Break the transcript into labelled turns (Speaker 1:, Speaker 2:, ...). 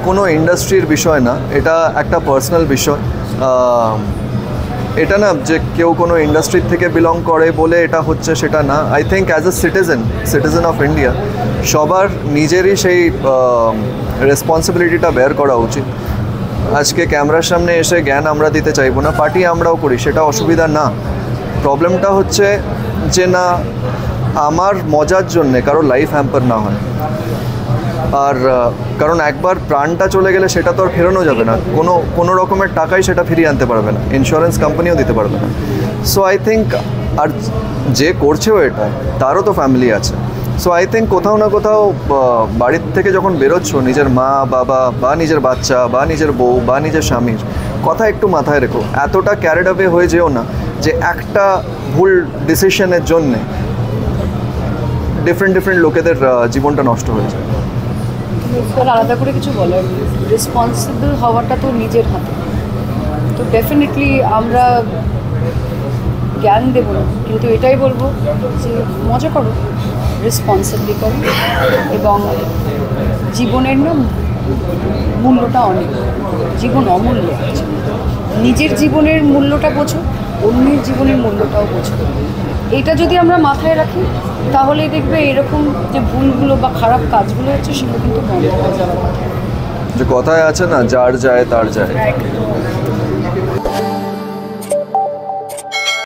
Speaker 1: কোনো ইন্ডাস্ট্রির বিষয় না, এটা একটা পার্সোনাল বিষয়। এটা না যে কেউ কোনো ইন্ডাস্ট্রির থেকে বিলং করে বলে এটা হচ্ছে সেটা না। I think as a citizen of India সবার নিজেরই সেই রেসপন্সিবিলিটিটা বের করা উচিত। আজকে ক্যামেরার সামনে এসে জ্ঞান আমরা দিতে চাইবো না, পার্টি আমরাও করি, সেটা অসুবিধা না। প্রবলেমটা হচ্ছে যে না আমার মজার জন্যে কারো লাইফ হ্যাম্পার না হয়। আর কারণ একবার প্রাণটা চলে গেলে সেটা তো আর ফেরানো যাবে না, কোনো রকমের টাকাই সেটা ফিরিয়ে আনতে পারবে না, ইন্স্যুরেন্স কোম্পানিও দিতে পারবে না। সো আই থিঙ্ক আর যে করছেও এটা তারও তো ফ্যামিলি আছে। সো আই থিঙ্ক কোথাও না কোথাও বাড়ির থেকে যখন বেরোচ্ছ নিজের মা বাবা বা নিজের বাচ্চা বা নিজের বউ বা নিজের স্বামীর কথা একটু মাথায় রেখো। এতটা ক্যারিড অ্যাওয়ে হয়ে যেও না যে একটা ভুল ডিসিশনের জন্যে ডিফারেন্ট লোকেদের জীবনটা নষ্ট হয়ে যায়।
Speaker 2: আলাদা করে কিছু বলার, রেসপন্সিবল হওয়াটা তো নিজের হাতে। তো ডেফিনেটলি আমরা জ্ঞান দেব না, কিন্তু এটাই বলবো যে মজা করো, রেসপন্সিবলি করো, এবং জীবনের না মূল্যটা অনেক, জীবন অমূল্য আছে। নিজের জীবনের মূল্যটা বোঝো, অন্যের জীবনের মূল্যটাও বোঝো। এটা যদি আমরা মাথায় রাখি তাহলেই দেখবে এরকম যে ভুলগুলো বা খারাপ কাজগুলো হচ্ছে সেগুলো কিন্তু বন্ধ হয়ে যাওয়ার কথা।
Speaker 1: যে কথায় আছে না, যার যায় তার যায়।
Speaker 2: একদম।